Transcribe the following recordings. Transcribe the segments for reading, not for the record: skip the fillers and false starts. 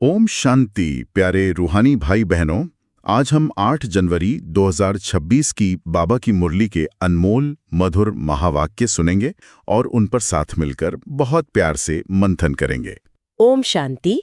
ओम शांति प्यारे रूहानी भाई बहनों। आज हम 8 जनवरी 2026 की बाबा की मुरली के अनमोल मधुर महावाक्य सुनेंगे और उन पर साथ मिलकर बहुत प्यार से मंथन करेंगे। ओम शांति।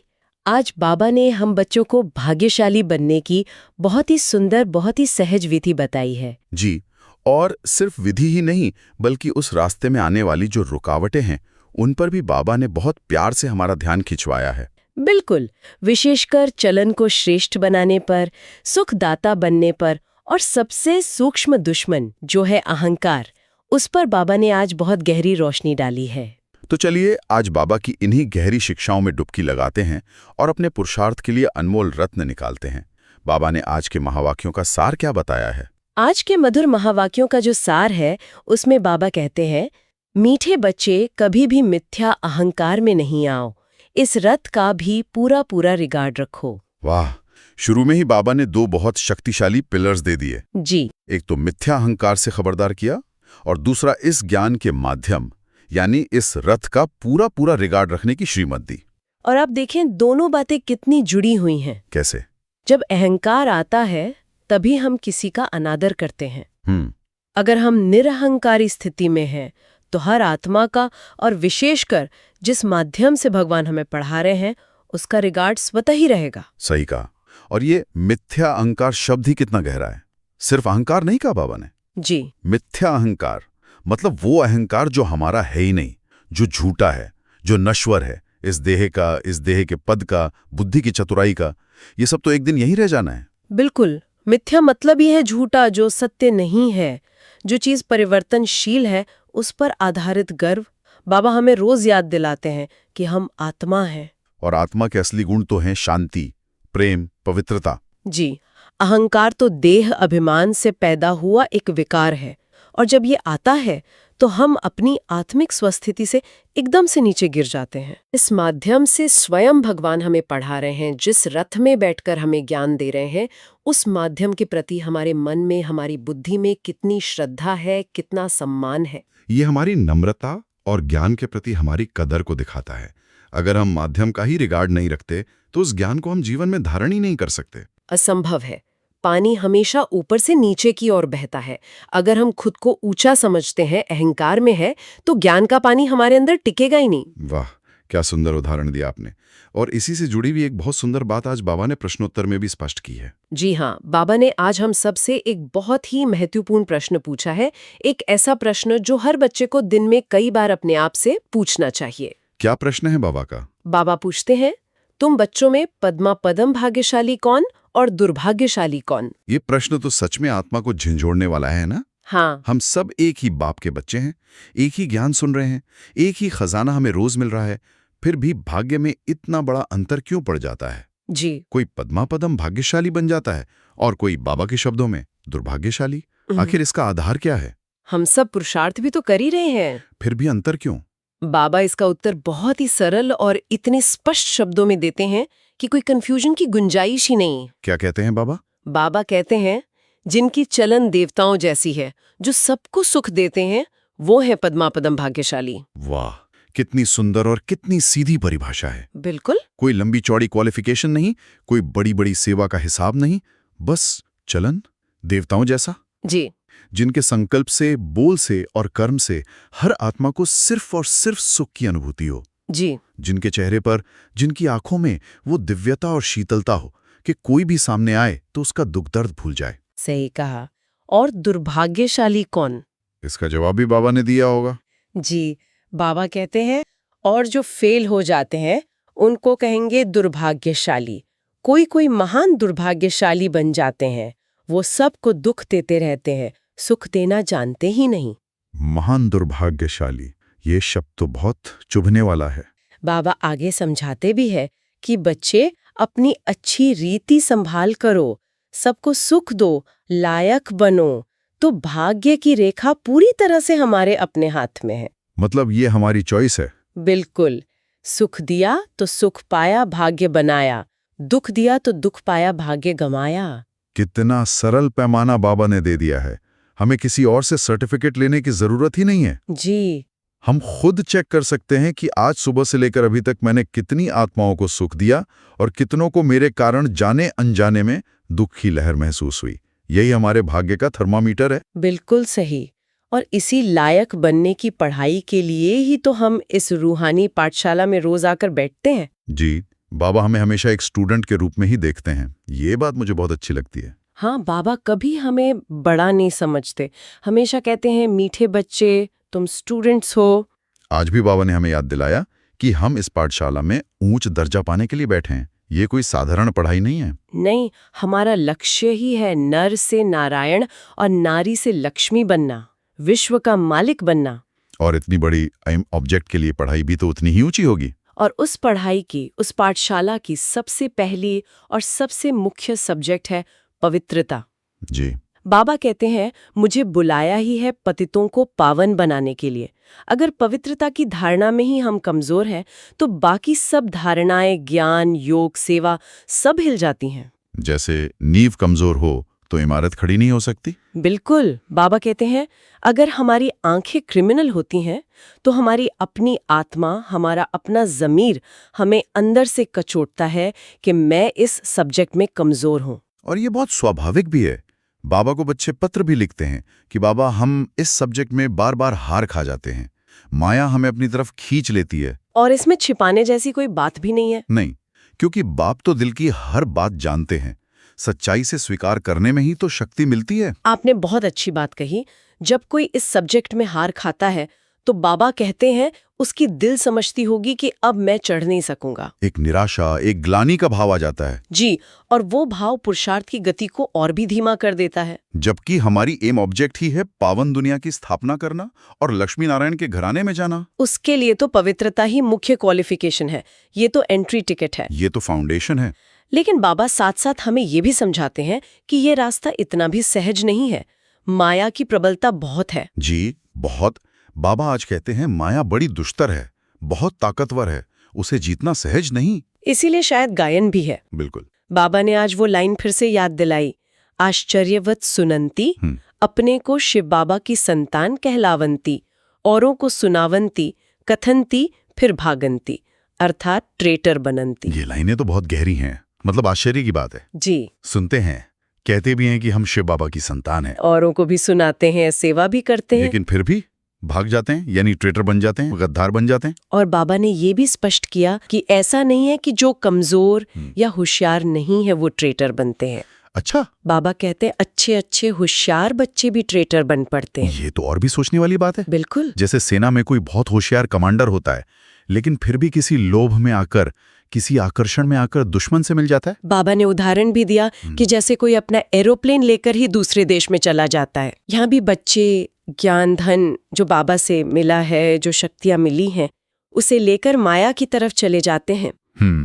आज बाबा ने हम बच्चों को भाग्यशाली बनने की बहुत ही सुंदर, बहुत ही सहज विधि बताई है। जी, और सिर्फ विधि ही नहीं बल्कि उस रास्ते में आने वाली जो रुकावटें हैं उन पर भी बाबा ने बहुत प्यार से हमारा ध्यान खिंचवाया है। बिल्कुल, विशेषकर चलन को श्रेष्ठ बनाने पर, सुखदाता बनने पर और सबसे सूक्ष्म दुश्मन जो है अहंकार, उस पर बाबा ने आज बहुत गहरी रोशनी डाली है। तो चलिए आज बाबा की इन्हीं गहरी शिक्षाओं में डुबकी लगाते हैं और अपने पुरुषार्थ के लिए अनमोल रत्न निकालते हैं। बाबा ने आज के महावाक्यों का सार क्या बताया है? आज के मधुर महावाक्यों का जो सार है उसमें बाबा कहते हैं, मीठे बच्चे कभी भी मिथ्या अहंकार में नहीं आओ, इस रथ का भी पूरा पूरा रिगार्ड रखो। वाह, शुरू में ही बाबा ने 2 बहुत शक्तिशाली पिलर्स दे दिए। जी, एक तो मिथ्या अहंकार से खबरदार किया और दूसरा इस ज्ञान के माध्यम यानी इस रथ का पूरा पूरा रिगार्ड रखने की श्रीमत दी। और आप देखें दोनों बातें कितनी जुड़ी हुई हैं। कैसे? जब अहंकार आता है तभी हम किसी का अनादर करते हैं। अगर हम निरहंकारी स्थिति में हैं तो हर आत्मा का और विशेषकर जिस माध्यम से भगवान हमें पढ़ा रहे हैं उसका रिगार्ड स्वतः ही रहेगा। सही कहा। और ये मिथ्या अहंकार शब्द ही कितना गहरा है। सिर्फ अहंकार नहीं कहा बाबा ने। जी, मिथ्या अहंकार मतलब वो अहंकार जो हमारा है ही नहीं, जो झूठा है, जो नश्वर है, इस देह के पद का, बुद्धि की चतुराई का। ये सब तो एक दिन यहीं रह जाना है। बिल्कुल। मिथ्या मतलब ये है झूठा, जो सत्य नहीं है, जो चीज परिवर्तनशील है, उस पर आधारित गर्व। बाबा हमें रोज याद दिलाते हैं कि हम आत्मा हैं और आत्मा के असली गुण तो हैं शांति, प्रेम, पवित्रता। जी, अहंकार तो देह अभिमान से पैदा हुआ एक विकार है और जब ये आता है तो हम अपनी आत्मिक स्वस्थिति से एकदम से नीचे गिर जाते हैं। इस माध्यम से स्वयं भगवान हमें पढ़ा रहे हैं, जिस रथ में बैठकर हमें ज्ञान दे रहे हैं, उस माध्यम के प्रति हमारे मन में, हमारी बुद्धि में कितनी श्रद्धा है, कितना सम्मान है। ये हमारी नम्रता और ज्ञान के प्रति हमारी कदर को दिखाता है। अगर हम माध्यम का ही रिगार्ड नहीं रखते तो उस ज्ञान को हम जीवन में धारण ही नहीं कर सकते। असंभव है। पानी हमेशा ऊपर से नीचे की ओर बहता है। अगर हम खुद को ऊंचा समझते हैं, अहंकार में है, तो ज्ञान का पानी हमारे अंदर टिकेगा ही नहीं। वाह, क्या सुंदर उदाहरण दिया आपने। और इसी से जुड़ी हुई एक बहुत सुंदर बात आज बाबा ने प्रश्नोत्तर में भी स्पष्ट की है। जी हाँ, बाबा ने आज हम सबसे एक बहुत ही महत्वपूर्ण प्रश्न पूछा है। एक ऐसा प्रश्न जो हर बच्चे को दिन में कई बार अपने आप से पूछना चाहिए। क्या प्रश्न है बाबा का? बाबा पूछते हैं, तुम बच्चों में पद्मा पदम भाग्यशाली कौन और दुर्भाग्यशाली कौन? ये प्रश्न तो सच में आत्मा को झंझोड़ने वाला है ना। हाँ, हम सब एक ही बाप के बच्चे हैं, एक ही ज्ञान सुन रहे हैं, एक ही खजाना हमें रोज मिल रहा है, फिर भी भाग्य में इतना बड़ा अंतर क्यों पड़ जाता है? जी, कोई पद्मा पदम भाग्यशाली बन जाता है और कोई बाबा के शब्दों में दुर्भाग्यशाली। आखिर इसका आधार क्या है? हम सब पुरुषार्थ भी तो कर ही रहे हैं, फिर भी अंतर क्यों? बाबा इसका उत्तर बहुत ही सरल और इतने स्पष्ट शब्दों में देते हैं कि कोई कंफ्यूजन की गुंजाइश ही नहीं। क्या कहते हैं बाबा? बाबा कहते हैं, जिनकी चलन देवताओं जैसी है, जो सबको सुख देते हैं, वो है पद्मा पदम भाग्यशाली। वाह, कितनी सुंदर और कितनी सीधी परिभाषा है। बिल्कुल। कोई लंबी चौड़ी क्वालिफिकेशन नहीं, कोई बड़ी बड़ी सेवा का हिसाब नहीं, बस चलन देवताओं जैसा। जी, जिनके संकल्प से, बोल से और कर्म से हर आत्मा को सिर्फ और सिर्फ सुख की अनुभूति हो। जी, जिनके चेहरे पर, जिनकी आंखों में वो दिव्यता और शीतलता हो कि कोई भी सामने आए तो उसका दुख दर्द भूल जाए। सही कहा। और दुर्भाग्यशाली कौन? इसका जवाब भी बाबा ने दिया होगा। जी, बाबा कहते हैं, और जो फेल हो जाते हैं उनको कहेंगे दुर्भाग्यशाली। कोई कोई महान दुर्भाग्यशाली बन जाते हैं, वो सबको दुख देते रहते हैं, सुख देना जानते ही नहीं। महान दुर्भाग्यशाली, ये शब्द तो बहुत चुभने वाला है। बाबा आगे समझाते भी है कि बच्चे अपनी अच्छी रीति संभाल करो, सबको सुख दो, लायक बनो, तो भाग्य की रेखा पूरी तरह से हमारे अपने हाथ में है। मतलब ये हमारी चॉइस है। बिल्कुल। सुख दिया तो सुख पाया, भाग्य बनाया, दुख दिया तो दुख पाया, भाग्य गमाया। कितना सरल पैमाना बाबा ने दे दिया है। हमें किसी और से सर्टिफिकेट लेने की जरूरत ही नहीं है। जी, हम खुद चेक कर सकते हैं कि आज सुबह से लेकर अभी तक मैंने कितनी आत्माओं को सुख दिया और कितनों को मेरे कारण जाने अनजाने में दुख की लहर महसूस हुई। यही हमारे भाग्य का थर्मामीटर है। बिल्कुल सही। और इसी लायक बनने की पढ़ाई के लिए ही तो हम इस रूहानी पाठशाला में रोज आकर बैठते हैं। जी, बाबा हमें हमेशा एक स्टूडेंट के रूप में ही देखते हैं। ये बात मुझे बहुत अच्छी लगती है। हाँ, बाबा कभी हमें बड़ा नहीं समझते। हमेशा कहते हैं, मीठे बच्चे, तुम स्टूडेंट्स हो। आज भी बाबा ने हमें याद दिलाया कि हम इस पाठशाला में ऊंच दर्जा पाने के लिए बैठे हैं। ये कोई साधारण पढ़ाई नहीं है। नहीं, हमारा लक्ष्य ही है नर से नारायण और नारी से लक्ष्मी बनना, विश्व का मालिक बनना। और इतनी बड़ी ऑब्जेक्ट के लिए पढ़ाई भी तो उतनी ही ऊंची होगी। और उस पढ़ाई की, उस पाठशाला की सबसे पहली और सबसे मुख्य सब्जेक्ट है पवित्रता। जी, बाबा कहते हैं, मुझे बुलाया ही है पतितों को पावन बनाने के लिए। अगर पवित्रता की धारणा में ही हम कमजोर हैं, तो बाकी सब धारणाएं, ज्ञान, योग, सेवा सब हिल जाती हैं। जैसे नींव कमजोर हो तो इमारत खड़ी नहीं हो सकती। बिल्कुल। बाबा कहते हैं, अगर हमारी आंखें क्रिमिनल होती हैं, तो हमारी अपनी आत्मा, हमारा अपना ज़मीर हमें अंदर से कचोटता है कि मैं इस सब्जेक्ट में कमजोर हूं। और ये बहुत स्वाभाविक भी है। बाबा को बच्चे पत्र भी लिखते हैं कि बाबा हम इस सब्जेक्ट में बार बार हार खा जाते हैं, माया हमें अपनी तरफ खींच लेती है। और इसमें छिपाने जैसी कोई बात भी नहीं है। नहीं, क्योंकि बाप तो दिल की हर बात जानते हैं। सच्चाई से स्वीकार करने में ही तो शक्ति मिलती है। आपने बहुत अच्छी बात कही। जब कोई इस सब्जेक्ट में हार खाता है, तो बाबा कहते हैं उसकी दिल समझती होगी कि अब मैं चढ़ नहीं सकूंगा। एक निराशा, एक ग्लानि का भाव आ जाता है। जी, और वो भाव पुरुषार्थ की गति को और भी धीमा कर देता है। जबकि हमारी एम ऑब्जेक्ट ही है पावन दुनिया की स्थापना करना और लक्ष्मी नारायण के घराने में जाना। उसके लिए तो पवित्रता ही मुख्य क्वालिफिकेशन है। ये तो एंट्री टिकट है। ये तो फाउंडेशन है। लेकिन बाबा साथ साथ हमें ये भी समझाते हैं कि ये रास्ता इतना भी सहज नहीं है। माया की प्रबलता बहुत है। जी, बहुत। बाबा आज कहते हैं माया बड़ी दुष्टर है, बहुत ताकतवर है, उसे जीतना सहज नहीं। इसीलिए शायद गायन भी है। बिल्कुल। बाबा ने आज वो लाइन फिर से याद दिलाई, आश्चर्यवत सुनंती, अपने को शिव बाबा की संतान कहलावंती, औरों को सुनावंती, कथनती फिर भागंती, अर्थात ट्रेटर बनंती। ये लाइनें तो बहुत गहरी हैं, मतलब आश्चर्य की बात है। जी, सुनते हैं, कहते भी हैं कि हम शिव बाबा की संतान हैं, औरों को भी सुनाते हैं, सेवा भी करते हैं, लेकिन फिर भी भाग जाते हैं, यानी ट्रेटर बन जाते हैं, गद्दार बन जाते हैं। और बाबा ने ये भी स्पष्ट किया कि ऐसा नहीं है कि जो कमजोर या होशियार नहीं है वो ट्रेटर बनते हैं। अच्छा, बाबा कहते हैं अच्छे अच्छे होशियार बच्चे भी ट्रेटर बन पड़ते हैं। ये तो और भी सोचने वाली बात है। बिल्कुल। जैसे सेना में कोई बहुत होशियार कमांडर होता है, लेकिन फिर भी किसी लोभ में आकर, किसी आकर्षण में आकर दुश्मन से मिल जाता है। बाबा ने उदाहरण भी दिया कि जैसे कोई अपना एरोप्लेन लेकर ही दूसरे देश में चला जाता है। यहाँ भी बच्चे ज्ञान धन जो बाबा से मिला है, जो शक्तियां मिली हैं, उसे लेकर माया की तरफ चले जाते हैं।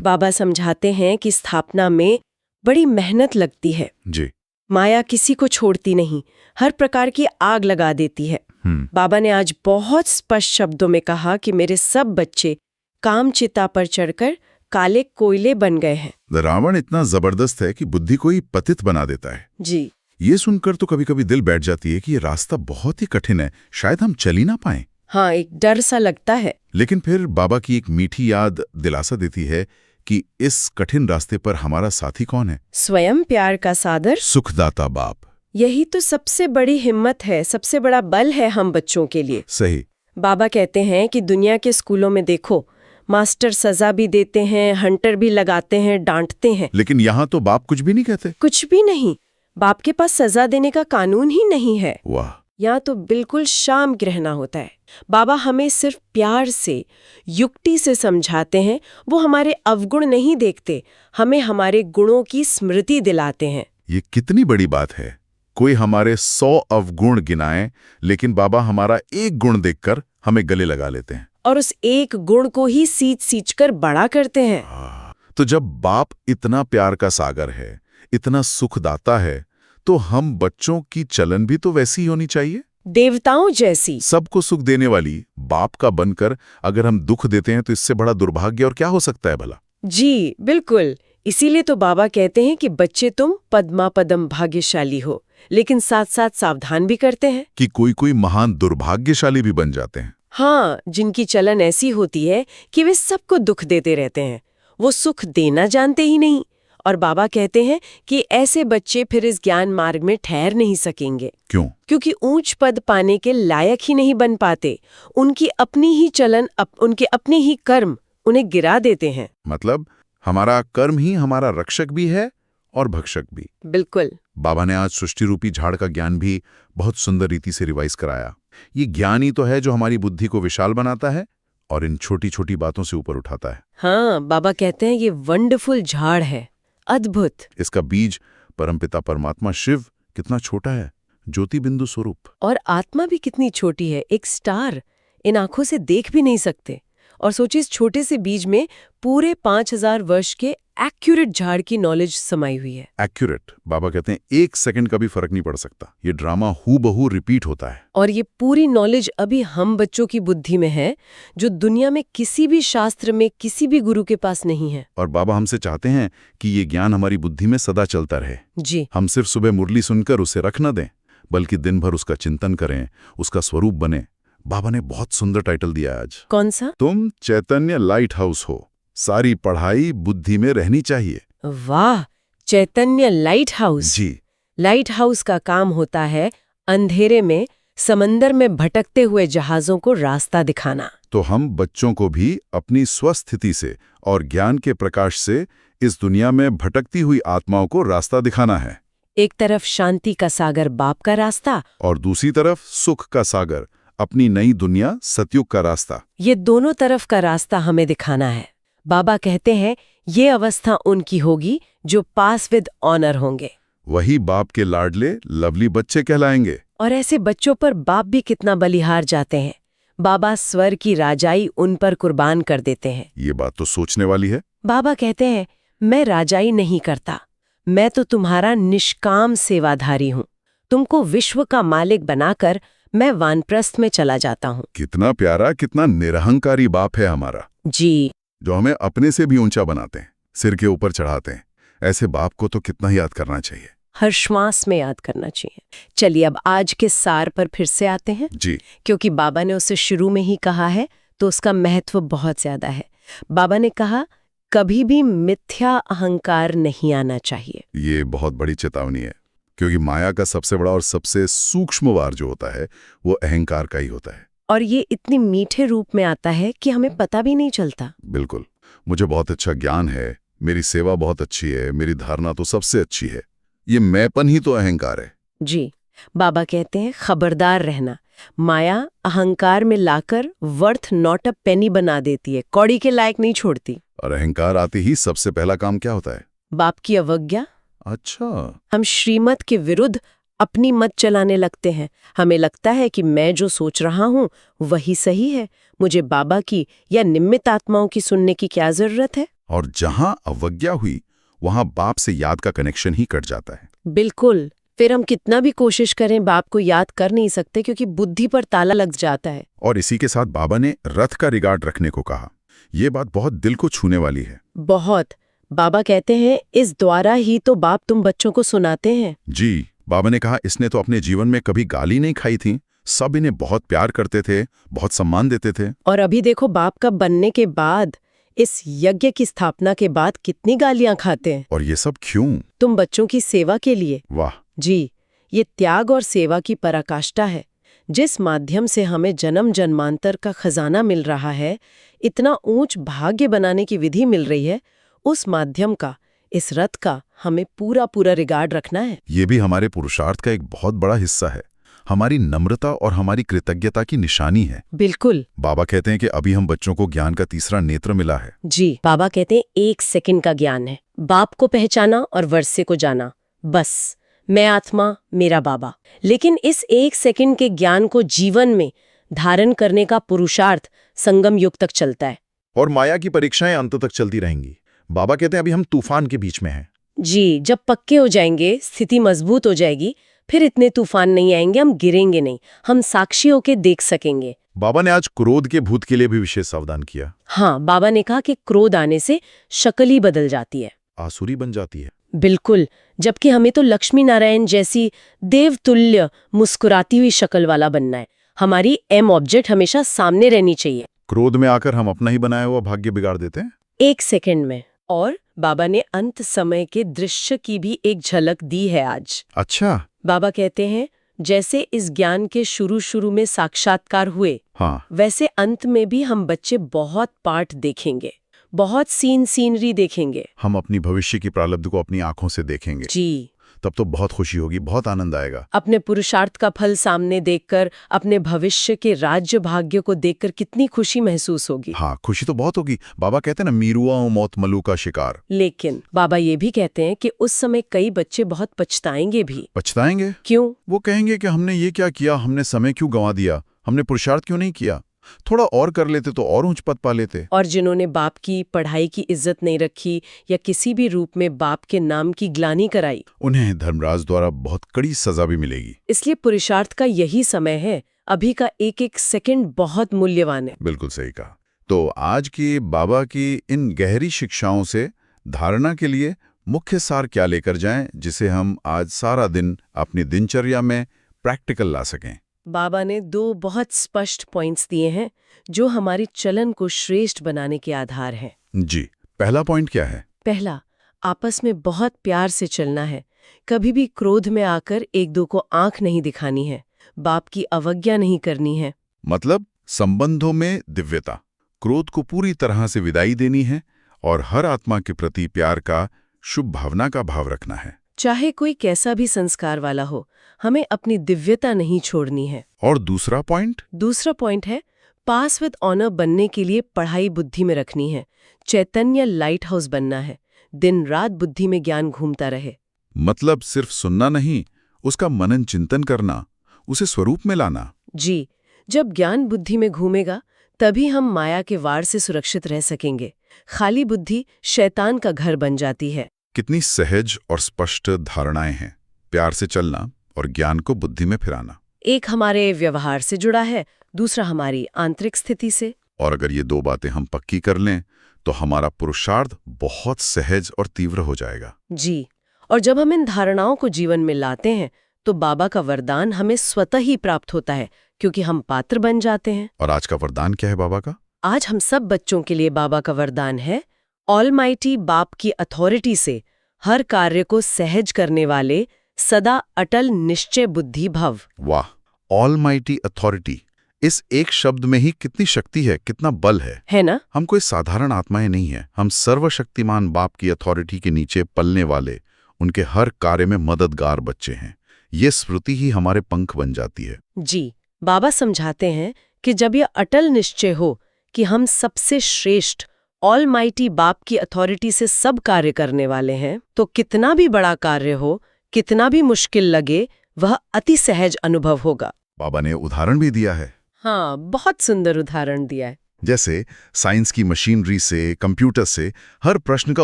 बाबा समझाते हैं कि स्थापना में बड़ी मेहनत लगती है। जी। माया किसी को छोड़ती नहीं, हर प्रकार की आग लगा देती है। बाबा ने आज बहुत स्पष्ट शब्दों में कहा कि मेरे सब बच्चे काम चिता पर चढ़कर काले कोयले बन गए हैं। रावण इतना जबरदस्त है कि बुद्धि को ही पतित बना देता है। जी। ये सुनकर तो कभी कभी दिल बैठ जाती है कि ये रास्ता बहुत ही कठिन है, शायद हम चल ही ना पाए। हाँ, एक डर सा लगता है। लेकिन फिर बाबा की एक मीठी याद दिलासा देती है कि इस कठिन रास्ते पर हमारा साथी कौन है? स्वयं प्यार का सागर, सुखदाता बाप। यही तो सबसे बड़ी हिम्मत है, सबसे बड़ा बल है हम बच्चों के लिए। सही। बाबा कहते हैं कि दुनिया के स्कूलों में देखो, मास्टर सजा भी देते हैं, हंटर भी लगाते हैं, डांटते हैं, लेकिन यहाँ तो बाप कुछ भी नहीं कहते। कुछ भी नहीं। बाप के पास सजा देने का कानून ही नहीं है। वाह। यहाँ तो बिल्कुल शांत रहना होता है। बाबा हमें सिर्फ प्यार से, युक्ति से समझाते हैं। वो हमारे अवगुण नहीं देखते, हमें हमारे गुणों की स्मृति दिलाते हैं। ये कितनी बड़ी बात है। कोई हमारे 100 अवगुण गिनाए, लेकिन बाबा हमारा एक गुण देखकर हमें गले लगा लेते हैं और उस एक गुण को ही सींच कर बड़ा करते हैं। तो जब बाप इतना प्यार का सागर है, इतना सुखदाता है, तो हम बच्चों की चलन भी तो वैसी ही होनी चाहिए, देवताओं जैसी। सबको सुख देने वाली बाप का बनकर अगर हम दुख देते हैं तो इससे बड़ा दुर्भाग्य और क्या हो सकता है भला। जी बिल्कुल। इसीलिए तो बाबा कहते हैं कि बच्चे तुम पद्मा पदम भाग्यशाली हो, लेकिन साथ साथ सावधान भी करते हैं कि कोई कोई महान दुर्भाग्यशाली भी बन जाते हैं। हाँ, जिनकी चलन ऐसी होती है कि वे सबको दुख देते रहते हैं, वो सुख देना जानते ही नहीं। और बाबा कहते हैं कि ऐसे बच्चे फिर इस ज्ञान मार्ग में ठहर नहीं सकेंगे। क्यों? क्योंकि ऊंच पद पाने के लायक ही नहीं बन पाते। उनकी अपनी ही चलन, उनके अपने ही कर्म उन्हें गिरा देते हैं। मतलब हमारा कर्म ही हमारा रक्षक भी है और भक्षक भी। बिल्कुल। बाबा ने आज सृष्टि रूपी झाड़ का ज्ञान भी बहुत सुंदर रीति से रिवाइज कराया। ये ज्ञान ही तो है जो हमारी बुद्धि को विशाल बनाता है और इन छोटी छोटी बातों से ऊपर उठाता है। हाँ, बाबा कहते हैं ये वंडरफुल झाड़ है, अद्भुत। इसका बीज परमपिता परमात्मा शिव कितना छोटा है, ज्योति बिंदु स्वरूप। और आत्मा भी कितनी छोटी है, एक स्टार। इन आंखों से देख भी नहीं सकते। और सोचिए, इस छोटे से बीज में पूरे 5000 वर्ष के एक्यूरेट झाड़ की नॉलेज समाई हुई है। एक्यूरेट, बाबा कहते हैं 1 सेकंड का भी फर्क नहीं पड़ सकता। ये ड्रामा हूबहू रिपीट होता है। और ये पूरी नॉलेज अभी हम बच्चों की बुद्धि में है, जो दुनिया में किसी भी शास्त्र में किसी भी गुरु के पास नहीं है। और बाबा हमसे चाहते हैं कि ये ज्ञान हमारी बुद्धि में सदा चलता रहे। जी। हम सिर्फ सुबह मुरली सुनकर उसे रख न दें, बल्कि दिन भर उसका चिंतन करें, उसका स्वरूप बने। बाबा ने बहुत सुंदर टाइटल दिया आज। कौन सा? तुम चैतन्य लाइट हाउस हो, सारी पढ़ाई बुद्धि में रहनी चाहिए। वाह, चैतन्य लाइट हाउस। जी। लाइट हाउस का काम होता है अंधेरे में समंदर में भटकते हुए जहाजों को रास्ता दिखाना। तो हम बच्चों को भी अपनी स्वस्थिति से और ज्ञान के प्रकाश से इस दुनिया में भटकती हुई आत्माओं को रास्ता दिखाना है। एक तरफ शांति का सागर बाप का रास्ता, और दूसरी तरफ सुख का सागर, अपनी नई दुनिया सतयुग का रास्ता। ये दोनों तरफ का रास्ता हमें दिखाना है। बाबा कहते हैं ये अवस्था उनकी होगी जो पास विद ऑनर होंगे। वही बाप के लाडले लवली बच्चे कहलाएंगे। और ऐसे बच्चों पर बाप भी कितना बलिहार जाते हैं। बाबा स्वर की राजाई उन पर कुर्बान कर देते हैं। ये बात तो सोचने वाली है। बाबा कहते हैं, मैं राजाई नहीं करता, मैं तो तुम्हारा निष्काम सेवाधारी हूँ। तुमको विश्व का मालिक बनाकर मैं वानप्रस्थ में चला जाता हूँ। कितना प्यारा, कितना निरहंकारी बाप है हमारा। जी। जो हमें अपने से भी ऊंचा बनाते हैं, सिर के ऊपर चढ़ाते हैं। ऐसे बाप को तो कितना याद करना चाहिए, हर श्वास में याद करना चाहिए। चलिए अब आज के सार पर फिर से आते हैं। जी। क्योंकि बाबा ने उसे शुरू में ही कहा है तो उसका महत्व बहुत ज्यादा है। बाबा ने कहा, कभी भी मिथ्या अहंकार नहीं आना चाहिए। ये बहुत बड़ी चेतावनी है, क्योंकि माया का सबसे बड़ा और सबसे सूक्ष्म वार जो होता है वो अहंकार का ही होता है। और ये इतनी मीठे रूप में आता है कि हमें पता भी नहीं चलता। बिल्कुल। मुझे बहुत अच्छा ज्ञान है, मेरी सेवा बहुत अच्छी है, मेरी धारणा तो सबसे अच्छी है, ये मैंपन ही तो अहंकार है। जी। बाबा कहते हैं, खबरदार रहना, माया अहंकार में लाकर वर्थ नॉट अ पेनी बना देती है, कौड़ी के लायक नहीं छोड़ती। और अहंकार आते ही सबसे पहला काम क्या होता है? बाप की अवज्ञा। अच्छा। हम श्रीमत के विरुद्ध अपनी मत चलाने लगते हैं। हमें लगता है कि मैं जो सोच रहा हूँ वही सही है, मुझे बाबा की या निमित्त आत्माओं की सुनने की क्या जरूरत है। और जहां अवज्ञा हुई वहां बाप से याद का कनेक्शन ही कट जाता है। बिल्कुल। फिर हम कितना भी कोशिश करें बाप को याद कर नहीं सकते, क्योंकि बुद्धि पर ताला लग जाता है। और इसी के साथ बाबा ने रथ का रिगार्ड रखने को कहा। ये बात बहुत दिल को छूने वाली है। बहुत। बाबा कहते हैं, इस द्वारा ही तो बाप तुम बच्चों को सुनाते हैं। जी। बाबा ने कहा, इसने तो अपने जीवन में कभी गाली नहीं खाई थी, सब इन्हें बहुत प्यार करते थे, बहुत सम्मान देते थे। और अभी देखो, बाप का बनने के बाद, इस यज्ञ की स्थापना के बाद कितनी गालियां खाते हैं। और ये सब क्यों? तुम बच्चों की सेवा के लिए। वाह। जी। ये त्याग और सेवा की पराकाष्ठा है, जिस माध्यम से हमें जन्म जन्मांतर का खजाना मिल रहा है, इतना ऊंच भाग्य बनाने की विधि मिल रही है, उस माध्यम का, इस रथ का हमें पूरा पूरा रिगार्ड रखना है। ये भी हमारे पुरुषार्थ का एक बहुत बड़ा हिस्सा है, हमारी नम्रता और हमारी कृतज्ञता की निशानी है। बिल्कुल। बाबा कहते हैं कि अभी हम बच्चों को ज्ञान का तीसरा नेत्र मिला है। जी। बाबा कहते हैं 1 सेकंड का ज्ञान है, बाप को पहचाना और वर्षे को जाना, बस। मैं आत्मा, मेरा बाबा। लेकिन इस 1 सेकंड के ज्ञान को जीवन में धारण करने का पुरुषार्थ संगम युग तक चलता है। और माया की परीक्षाएं अंत तक चलती रहेंगी। बाबा कहते हैं अभी हम तूफान के बीच में हैं। जी। जब पक्के हो जाएंगे, स्थिति मजबूत हो जाएगी, फिर इतने तूफान नहीं आएंगे, हम गिरेंगे नहीं, हम साक्षी होके देख सकेंगे। बाबा ने आज क्रोध के भूत के लिए भी विशेष सावधान किया। हाँ, बाबा ने कहा कि क्रोध आने से शक्ल ही बदल जाती है, आसुरी बन जाती है। बिल्कुल। जबकि हमें तो लक्ष्मी नारायण जैसी देवतुल्य मुस्कुराती हुई शक्ल वाला बनना है। हमारी एम ऑब्जेक्ट हमेशा सामने रहनी चाहिए। क्रोध में आकर हम अपना ही बनाया हुआ भाग्य बिगाड़ देते हैं। एक सेकंड में। और बाबा ने अंत समय के दृश्य की भी एक झलक दी है आज। अच्छा। बाबा कहते हैं जैसे इस ज्ञान के शुरू में साक्षात्कार हुए, हाँ। वैसे अंत में भी हम बच्चे बहुत पाठ देखेंगे, बहुत सीनरी देखेंगे। हम अपनी भविष्य की प्रारब्ध को अपनी आंखों से देखेंगे। जी। तब तो बहुत खुशी होगी, बहुत आनंद आएगा। अपने पुरुषार्थ का फल सामने देखकर, अपने भविष्य के राज्य भाग्य को देखकर कितनी खुशी महसूस होगी। हाँ, खुशी तो बहुत होगी। बाबा कहते हैं ना, मीरुआ मौत मलू का शिकार। लेकिन बाबा ये भी कहते हैं कि उस समय कई बच्चे बहुत पछताएंगे भी। पछताएंगे? क्यों? वो कहेंगे कि हमने ये क्या किया, हमने समय क्यों गंवा दिया, हमने पुरुषार्थ क्यों नहीं किया, थोड़ा और कर लेते तो और ऊंच पद पा लेते। और जिन्होंने बाप की पढ़ाई की इज्जत नहीं रखी या किसी भी रूप में बाप के नाम की ग्लानि कराई, उन्हें धर्मराज द्वारा बहुत कड़ी सजा भी मिलेगी। इसलिए पुरुषार्थ का यही समय है। अभी का एक एक सेकंड बहुत मूल्यवान है। बिल्कुल सही कहा। तो आज की बाबा की इन गहरी शिक्षाओं से धारणा के लिए मुख्य सार क्या लेकर जाएं, जिसे हम आज सारा दिन अपनी दिनचर्या में प्रैक्टिकल ला सकें? बाबा ने 2 बहुत स्पष्ट पॉइंट्स दिए हैं जो हमारी चलन को श्रेष्ठ बनाने के आधार हैं। जी, पहला पॉइंट क्या है? पहला, आपस में बहुत प्यार से चलना है। कभी भी क्रोध में आकर एक दो को आंख नहीं दिखानी है, बाप की अवज्ञा नहीं करनी है। मतलब संबंधों में दिव्यता, क्रोध को पूरी तरह से विदाई देनी है और हर आत्मा के प्रति प्यार का, शुभ भावना का भाव रखना है। चाहे कोई कैसा भी संस्कार वाला हो, हमें अपनी दिव्यता नहीं छोड़नी है। और दूसरा पॉइंट? दूसरा पॉइंट है पास विद ऑनर बनने के लिए पढ़ाई बुद्धि में रखनी है। चैतन्य लाइट हाउस बनना है, दिन रात बुद्धि में ज्ञान घूमता रहे। मतलब सिर्फ सुनना नहीं, उसका मनन चिंतन करना, उसे स्वरूप में लाना। जी, जब ज्ञान बुद्धि में घूमेगा तभी हम माया के वार से सुरक्षित रह सकेंगे। खाली बुद्धि शैतान का घर बन जाती है। कितनी सहज और स्पष्ट धारणाएं हैं। प्यार से चलना और ज्ञान को बुद्धि में फिराना। एक हमारे व्यवहार से जुड़ा है, दूसरा हमारी आंतरिक स्थिति से। और अगर ये 2 बातें हम पक्की कर लें तो हमारा पुरुषार्थ बहुत सहज और तीव्र हो जाएगा। जी, और जब हम इन धारणाओं को जीवन में लाते हैं तो बाबा का वरदान हमें स्वतः ही प्राप्त होता है, क्योंकि हम पात्र बन जाते हैं। और आज का वरदान क्या है बाबा का? आज हम सब बच्चों के लिए बाबा का वरदान है, ऑलमाइटी बाप की अथॉरिटी से हर कार्य को सहज करने वाले सदा अटल निश्चय बुद्धि भव। वाह, ऑलमाइटी अथॉरिटी, इस एक शब्द में ही कितनी शक्ति है, कितना बल है ना? हम कोई साधारण आत्माएं नहीं हैं, हम सर्वशक्तिमान बाप की अथॉरिटी के नीचे पलने वाले, उनके हर कार्य में मददगार बच्चे हैं। ये स्मृति ही हमारे पंख बन जाती है। जी, बाबा समझाते हैं कि जब यह अटल निश्चय हो कि हम सबसे श्रेष्ठ ऑलमाइटी बाप की अथॉरिटी से सब कार्य करने वाले हैं, तो कितना भी बड़ा कार्य हो, कितना भी मुश्किल लगे, वह अति सहज अनुभव होगा। बाबा ने उदाहरण भी दिया है। हाँ, बहुत सुंदर उदाहरण दिया है। जैसे साइंस की मशीनरी से, कंप्यूटर से हर प्रश्न का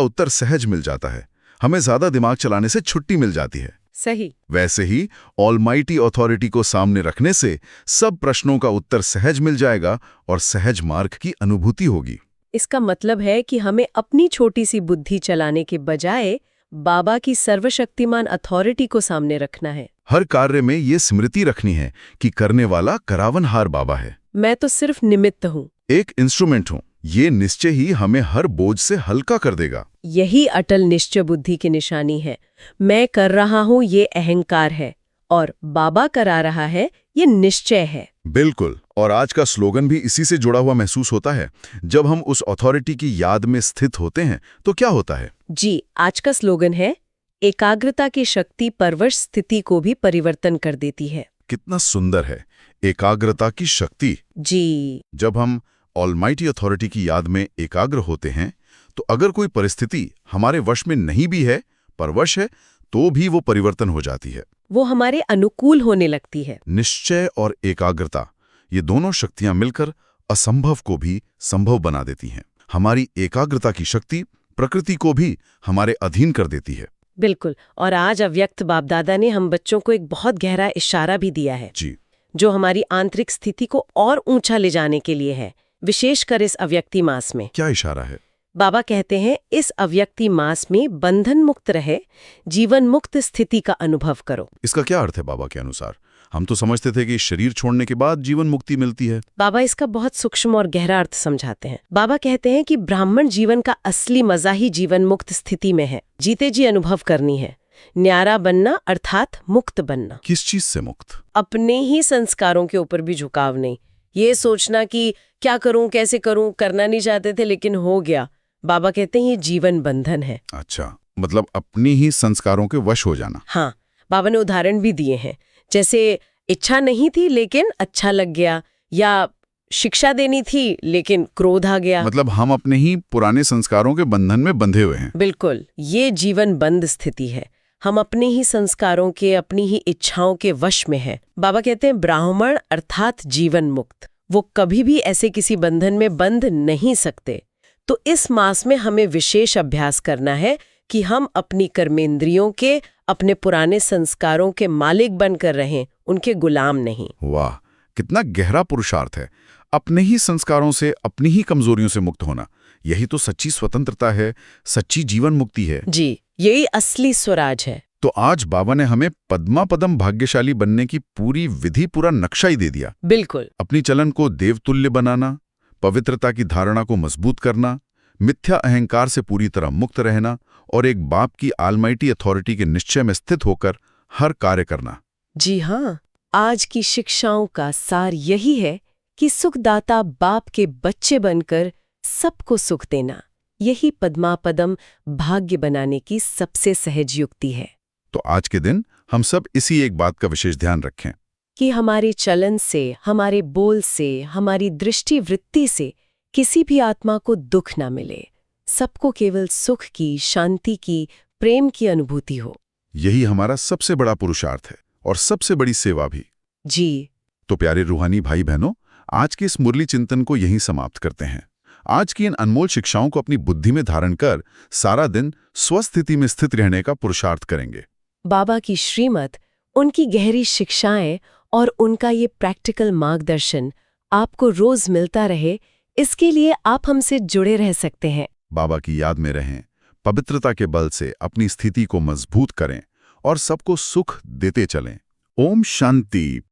उत्तर सहज मिल जाता है, हमें ज्यादा दिमाग चलाने से छुट्टी मिल जाती है। सही। वैसे ही ऑलमाइटी अथॉरिटी को सामने रखने से सब प्रश्नों का उत्तर सहज मिल जाएगा और सहज मार्ग की अनुभूति होगी। इसका मतलब है कि हमें अपनी छोटी सी बुद्धि चलाने के बजाय बाबा की सर्वशक्तिमान अथॉरिटी को सामने रखना है। हर कार्य में ये स्मृति रखनी है कि करने वाला करावनहार बाबा है, मैं तो सिर्फ निमित्त हूँ, एक इंस्ट्रूमेंट हूँ। ये निश्चय ही हमें हर बोझ से हल्का कर देगा। यही अटल निश्चय बुद्धि की निशानी है। मैं कर रहा हूँ ये अहंकार है, और बाबा करा रहा है ये निश्चय है। बिल्कुल, और आज का स्लोगन भी इसी से जुड़ा हुआ महसूस होता है। जब हम उस अथॉरिटी की याद में स्थित होते हैं तो क्या होता है? जी, आज का स्लोगन है, एकाग्रता की शक्ति परवश स्थिति को भी परिवर्तन कर देती है। कितना सुंदर है, एकाग्रता की शक्ति। जी, जब हम ऑलमाइटी अथॉरिटी की याद में एकाग्र होते हैं तो अगर कोई परिस्थिति हमारे वश में नहीं भी है, पर वश है, तो भी वो परिवर्तन हो जाती है, वो हमारे अनुकूल होने लगती है। निश्चय और एकाग्रता, ये दोनों शक्तियां मिलकर असंभव को भी संभव बना देती हैं। हमारी एकाग्रता की शक्ति प्रकृति को भी हमारे अधीन कर देती है। बिल्कुल, और आज अव्यक्त बाप दादा ने हम बच्चों को एक बहुत गहरा इशारा भी दिया है, जी, जो हमारी आंतरिक स्थिति को और ऊंचा ले जाने के लिए है, विशेषकर इस अव्यक्ति मास में। क्या इशारा है? बाबा कहते हैं, इस अव्यक्ति मास में बंधन मुक्त रहे, जीवन मुक्त स्थिति का अनुभव करो। इसका क्या अर्थ है बाबा के अनुसार? हम तो समझते थे कि शरीर छोड़ने के बाद जीवन मुक्ति मिलती है। बाबा इसका बहुत सूक्ष्म और गहरा अर्थ समझाते हैं। बाबा कहते हैं कि ब्राह्मण जीवन का असली मजा ही जीवन मुक्त स्थिति में है। जीते जी अनुभव करनी है, न्यारा बनना अर्थात मुक्त बनना। किस चीज से मुक्त? अपने ही संस्कारों के ऊपर भी झुकाव नहीं। ये सोचना कि क्या करूं, कैसे करूं, करना नहीं चाहते थे लेकिन हो गया। बाबा कहते हैं ये जीवन बंधन है। अच्छा, मतलब अपनी ही संस्कारों के वश हो जाना। हाँ, बाबा ने उदाहरण भी दिए हैं, जैसे इच्छा नहीं थी लेकिन अच्छा लग गया, या शिक्षा देनी थी लेकिन क्रोध आ गया। मतलब हम अपने ही पुराने संस्कारों के बंधन में बंधे हुए हैं। बिल्कुल, ये जीवन बंद स्थिति है। हम अपने ही संस्कारों के, अपनी ही इच्छाओं के वश में हैं। बाबा कहते हैं ब्राह्मण अर्थात जीवन मुक्त, वो कभी भी ऐसे किसी बंधन में बंध नहीं सकते। तो इस मास में हमें विशेष अभ्यास करना है कि हम अपनी कर्मेंद्रियों के, अपने पुराने संस्कारों के मालिक बनकर रहें, उनके गुलाम नहीं। वाह, कितना गहरा पुरुषार्थ है। अपने ही संस्कारों से, अपनी ही कमजोरियों से मुक्त होना, यही तो सच्ची स्वतंत्रता है, सच्ची जीवन मुक्ति है। जी, यही असली स्वराज है। तो आज बाबा ने हमें पद्मापदम भाग्यशाली बनने की पूरी विधि, पूरा नक्शा ही दे दिया। बिल्कुल। अपनी चलन को देवतुल्य बनाना, पवित्रता की धारणा को मजबूत करना, मिथ्या अहंकार से पूरी तरह मुक्त रहना और एक बाप की आलमाइटी अथॉरिटी के निश्चय में स्थित होकर हर कार्य करना। जी हाँ, आज की शिक्षाओं का सार यही है कि सुखदाता बाप के बच्चे बनकर सबको सुख देना, यही पद्मापदम भाग्य बनाने की सबसे सहज युक्ति है। तो आज के दिन हम सब इसी एक बात का विशेष ध्यान रखें कि हमारे चलन से, हमारे बोल से, हमारी दृष्टि वृत्ति से किसी भी आत्मा को दुख ना मिले। सबको केवल सुख की, शांति की, प्रेम की अनुभूति हो। यही हमारा सबसे बड़ा पुरुषार्थ है और सबसे बड़ी सेवा भी। जी। तो प्यारे रूहानी भाई बहनों, आज के इस मुरली चिंतन को यहीं समाप्त करते हैं। आज की इन अनमोल शिक्षाओं को अपनी बुद्धि में धारण कर सारा दिन स्वस्थिति में स्थित रहने का पुरुषार्थ करेंगे। बाबा की श्रीमत, उनकी गहरी शिक्षाएं और उनका ये प्रैक्टिकल मार्गदर्शन आपको रोज मिलता रहे, इसके लिए आप हमसे जुड़े रह सकते हैं। बाबा की याद में रहें, पवित्रता के बल से अपनी स्थिति को मजबूत करें और सबको सुख देते चलें। ओम शांति।